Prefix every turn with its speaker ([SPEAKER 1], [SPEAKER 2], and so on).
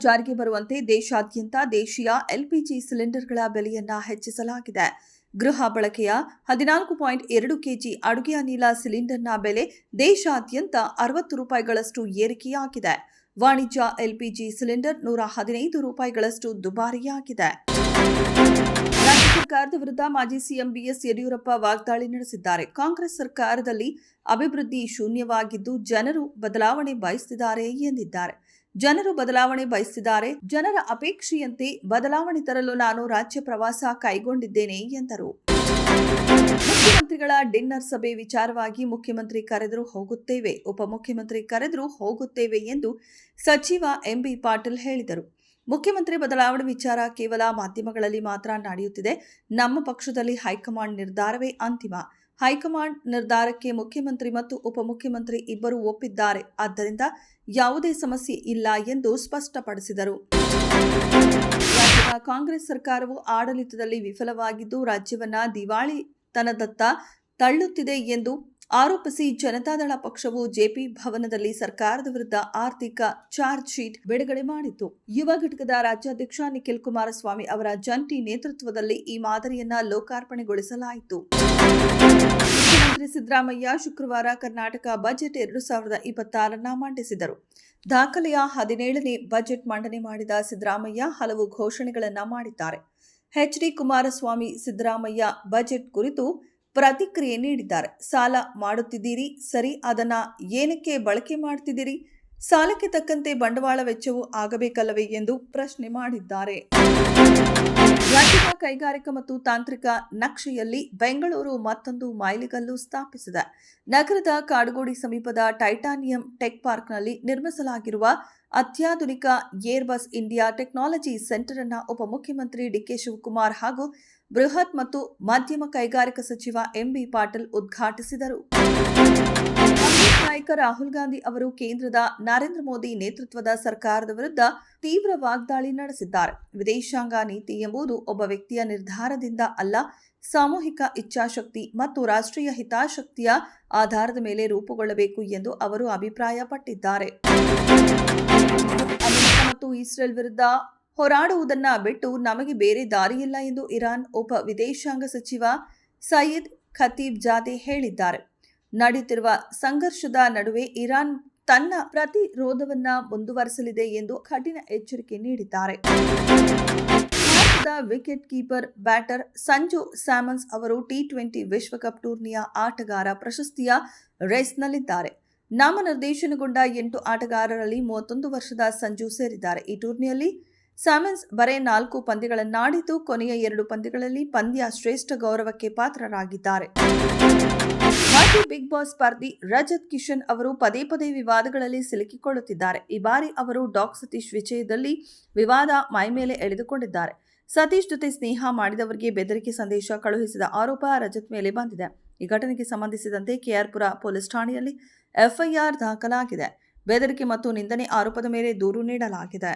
[SPEAKER 1] ಜಾರಿಗೆ ಬರುವಂತೆ ದೇಶಾದ್ಯಂತ ದೇಶೀಯ ಎಲ್ಪಿಜಿ ಸಿಲಿಂಡರ್ಗಳ ಬೆಲೆಯನ್ನ ಹೆಚ್ಚಿಸಲಾಗಿದೆ. ಗೃಹ ಬಳಕೆಯ 14.2 ಕೆಜಿ ಅಡುಗೆ ಅನಿಲ ಸಿಲಿಂಡರ್ನ ಬೆಲೆ ದೇಶಾದ್ಯಂತ 60 ರೂಪಾಯಿಗಳಷ್ಟು ಏರಿಕೆಯಾಗಿದೆ. ವಾಣಿಜ್ಯ ಎಲ್ಪಿಜಿ ಸಿಲಿಂಡರ್ 115 ರೂಪಾಯಿಗಳಷ್ಟು ದುಬಾರಿಯಾಗಿದೆ. ರಾಜ್ಯ ಸರ್ಕಾರದ ವಿರುದ್ಧ ಮಾಜಿ ಸಿಎಂ ಬಿಎಸ್ ಯಡಿಯೂರಪ್ಪ ವಾಗ್ದಾಳಿ ನಡೆಸಿದ್ದಾರೆ. ಕಾಂಗ್ರೆಸ್ ಸರ್ಕಾರದಲ್ಲಿ ಅಭಿವೃದ್ಧಿ ಶೂನ್ಯವಾಗಿದ್ದು ಜನರು ಬದಲಾವಣೆ ಬಯಸುತ್ತಿದ್ದಾರೆ ಎಂದಿದ್ದಾರೆ. ಜನರು ಬದಲಾವಣೆ ಬಯಸುತ್ತಿದ್ದಾರೆ. ಜನರ ಅಪೇಕ್ಷೆಯಂತೆ ಬದಲಾವಣೆ ತರಲು ನಾನು ರಾಜ್ಯ ಪ್ರವಾಸ ಕೈಗೊಂಡಿದ್ದೇನೆ ಎಂದರು. ಮುಖ್ಯಮಂತ್ರಿಗಳ ಡಿನ್ನರ್ ಸಭೆ ವಿಚಾರವಾಗಿ ಮುಖ್ಯಮಂತ್ರಿ ಕರೆದರೂ ಹೋಗುತ್ತೇವೆ, ಉಪಮುಖ್ಯಮಂತ್ರಿ ಕರೆದರೂ ಹೋಗುತ್ತೇವೆ ಎಂದು ಸಚಿವ ಎಂಬಿ ಪಾಟೀಲ್ ಹೇಳಿದರು. ಮುಖ್ಯಮಂತ್ರಿ ಬದಲಾವಣೆ ವಿಚಾರ ಕೇವಲ ಮಾಧ್ಯಮಗಳಲ್ಲಿ ಮಾತ್ರ ನಡೆಯುತ್ತಿದೆ. ನಮ್ಮ ಪಕ್ಷದಲ್ಲಿ ಹೈಕಮಾಂಡ್ ನಿರ್ಧಾರವೇ ಅಂತಿಮ. ಹೈಕಮಾಂಡ್ ನಿರ್ಧಾರಕ್ಕೆ ಮುಖ್ಯಮಂತ್ರಿ ಮತ್ತು ಉಪಮುಖ್ಯಮಂತ್ರಿ ಇಬ್ಬರೂ ಒಪ್ಪಿದ್ದಾರೆ. ಆದ್ದರಿಂದ ಯಾವುದೇ ಸಮಸ್ಯೆ ಇಲ್ಲ ಎಂದು ಸ್ಪಷ್ಟಪಡಿಸಿದರು. ರಾಜ್ಯದ ಕಾಂಗ್ರೆಸ್ ಸರ್ಕಾರವು ಆಡಳಿತದಲ್ಲಿ ವಿಫಲವಾಗಿದ್ದು ರಾಜ್ಯವನ್ನ ದಿವಾಳಿತನದತ್ತ ತಳ್ಳುತ್ತಿದೆ ಎಂದು ಆರೋಪಿಸಿ ಜನತಾದಳ ಪಕ್ಷವು ಜೆಪಿ ಭವನದಲ್ಲಿ ಸರ್ಕಾರದ ವಿರುದ್ಧ ಆರ್ಥಿಕ ಚಾರ್ಜ್ ಶೀಟ್ ಬಿಡುಗಡೆ ಮಾಡಿತ್ತು. ಯುವ ಘಟಕದ ರಾಜ್ಯಾಧ್ಯಕ್ಷ ನಿಖಿಲ್ ಕುಮಾರಸ್ವಾಮಿ ಅವರ ಜಂಟಿ ನೇತೃತ್ವದಲ್ಲಿ ಈ ಮಾದರಿಯನ್ನ ಲೋಕಾರ್ಪಣೆಗೊಳಿಸಲಾಯಿತು. ಮುಖ್ಯಮಂತ್ರಿ ಸಿದ್ದರಾಮಯ್ಯ ಶುಕ್ರವಾರ ಕರ್ನಾಟಕ ಬಜೆಟ್ 2026 ಮಂಡಿಸಿದರು. ದಾಖಲೆಯ 17ನೇ ಬಜೆಟ್ ಮಂಡನೆ ಮಾಡಿದ ಸಿದ್ದರಾಮಯ್ಯ ಹಲವು ಘೋಷಣೆಗಳನ್ನು ಮಾಡಿದ್ದಾರೆ. ಎಚ್.ಡಿ. ಕುಮಾರಸ್ವಾಮಿ ಸಿದ್ದರಾಮಯ್ಯ ಬಜೆಟ್ ಕುರಿತು ಪ್ರತಿಕ್ರಿಯೆ ನೀಡಿದ್ದಾರೆ. ಸಾಲ ಮಾಡುತ್ತಿದ್ದೀರಿ, ಸರಿ, ಅದನ್ನ ಏನಕ್ಕೆ ಬಳಕೆ ಮಾಡ್ತಿದ್ದೀರಿ? ಸಾಲಕ್ಕೆ ತಕ್ಕಂತೆ ಬಂಡವಾಳ ವೆಚ್ಚವೂ ಆಗಬೇಕಲ್ಲವೇ ಎಂದು ಪ್ರಶ್ನೆ ಮಾಡಿದ್ದಾರೆ. ರಾಜ್ಯದ ಕೈಗಾರಿಕಾ ಮತ್ತು ತಾಂತ್ರಿಕ ನಕ್ಷೆಯಲ್ಲಿ ಬೆಂಗಳೂರು ಮತ್ತೊಂದು ಮೈಲಿಗಲ್ಲು ಸ್ಥಾಪಿಸಿದೆ. ನಗರದ ಕಾಡುಗೋಡಿ ಸಮೀಪದ ಟೈಟಾನಿಯಂ ಟೆಕ್ ಪಾರ್ಕ್ನಲ್ಲಿ ನಿರ್ಮಿಸಲಾಗಿರುವ ಅತ್ಯಾಧುನಿಕ ಏರ್ಬಸ್ ಇಂಡಿಯಾ ಟೆಕ್ನಾಲಜಿ ಸೆಂಟರ್ ಅನ್ನು ಉಪಮುಖ್ಯಮಂತ್ರಿ ಡಿಕೆ ಶಿವಕುಮಾರ್ ಹಾಗೂ ಬೃಹತ್ ಮತ್ತು ಮಧ್ಯಮ ಕೈಗಾರಿಕಾ ಸಚಿವ ಎಂಬಿ ಪಾಟೀಲ್ ಉದ್ಘಾಟಿಸಿದರು. ಕಾಂಗ್ರೆಸ್ ನಾಯಕ ರಾಹುಲ್ ಗಾಂಧಿ ಅವರು ಕೇಂದ್ರದ ನರೇಂದ್ರ ಮೋದಿ ನೇತೃತ್ವದ ಸರ್ಕಾರದ ವಿರುದ್ಧ ತೀವ್ರ ವಾಗ್ದಾಳಿ ನಡೆಸಿದ್ದಾರೆ. ವಿದೇಶಾಂಗ ನೀತಿ ಎಂಬುದು ಒಬ್ಬ ವ್ಯಕ್ತಿಯ ನಿರ್ಧಾರದಿಂದ ಅಲ್ಲ, ಸಾಮೂಹಿಕ ಇಚ್ಛಾಶಕ್ತಿ ಮತ್ತು ರಾಷ್ಟ್ರೀಯ ಹಿತಾಸಕ್ತಿಯ ಆಧಾರದ ಮೇಲೆ ರೂಪುಗೊಳ್ಳಬೇಕು ಎಂದು ಅವರು ಅಭಿಪ್ರಾಯಪಟ್ಟಿದ್ದಾರೆ. ಅಮೆರಿಕ ಮತ್ತು ಇಸ್ರೇಲ್ ವಿರುದ್ಧ ಹೋರಾಡುವುದನ್ನ ಬಿಟ್ಟು ನಮಗೆ ಬೇರೆ ದಾರಿಯಿಲ್ಲ ಎಂದು ಇರಾನ್ ಉಪ ವಿದೇಶಾಂಗ ಸಚಿವ ಸಯೀದ್ ಖತೀಬ್ ಜಾದೆ ಹೇಳಿದ್ದಾರೆ. ನಡೆಯುತ್ತಿರುವ ಸಂಘರ್ಷದ ನಡುವೆ ಇರಾನ್ ತನ್ನ ಪ್ರತಿರೋಧವನ್ನ ಮುಂದುವರಿಸಲಿದೆ ಎಂದು ಕಠಿಣ ಎಚ್ಚರಿಕೆ ನೀಡಿದ್ದಾರೆ. ಭಾರತದ ವಿಕೆಟ್ ಕೀಪರ್ ಬ್ಯಾಟರ್ ಸಂಜು ಸ್ಯಾಮನ್ಸ್ ಅವರು ಟಿ20 ವಿಶ್ವಕಪ್ ಟೂರ್ನಿಯ ಆಟಗಾರ ಪ್ರಶಸ್ತಿಯ ರೇಸ್ನಲ್ಲಿದ್ದಾರೆ. ನಾಮನಿರ್ದೇಶನಗೊಂಡ 8 ಆಟಗಾರರಲ್ಲಿ 31 ವರ್ಷದ ಸಂಜು ಸೇರಿದ್ದಾರೆ. ಈ ಟೂರ್ನಿಯಲ್ಲಿ ಸ್ಯಾಮನ್ಸ್ ಬರೇ 4 ಪಂದ್ಯಗಳನ್ನಾಡಿದ್ದು ಕೊನೆಯ 2 ಪಂದ್ಯಗಳಲ್ಲಿ ಪಂದ್ಯ ಶ್ರೇಷ್ಠ ಗೌರವಕ್ಕೆ ಪಾತ್ರರಾಗಿದ್ದಾರೆ. ಮಾಜಿ ಬಿಗ್ ಬಾಸ್ ಸ್ಪರ್ಧಿ ರಜತ್ ಕಿಶನ್ ಅವರು ಪದೇ ಪದೇ ವಿವಾದಗಳಲ್ಲಿ ಸಿಲುಕಿಕೊಳ್ಳುತ್ತಿದ್ದಾರೆ. ಈ ಬಾರಿ ಅವರು ಡಾಕ್ ಸತೀಶ್ ವಿಷಯದಲ್ಲಿ ವಿವಾದ ಮೈಮೇಲೆ ಎಳೆದುಕೊಂಡಿದ್ದಾರೆ. ಸತೀಶ್ ಜೊತೆ ಸ್ನೇಹ ಮಾಡಿದವರಿಗೆ ಬೆದರಿಕೆ ಸಂದೇಶ ಕಳುಹಿಸಿದ ಆರೋಪ ರಜತ್ ಮೇಲೆ ಬಂದಿದೆ. ಈ ಘಟನೆಗೆ ಸಂಬಂಧಿಸಿದಂತೆ ಕೆಆರ್ಪುರ ಪೊಲೀಸ್ ಠಾಣೆಯಲ್ಲಿ ಎಫ್ಐಆರ್ ದಾಖಲಾಗಿದೆ. ಬೆದರಿಕೆ ಮತ್ತು ನಿಂದನೆ ಆರೋಪದ ಮೇಲೆ ದೂರು ನೀಡಲಾಗಿದೆ.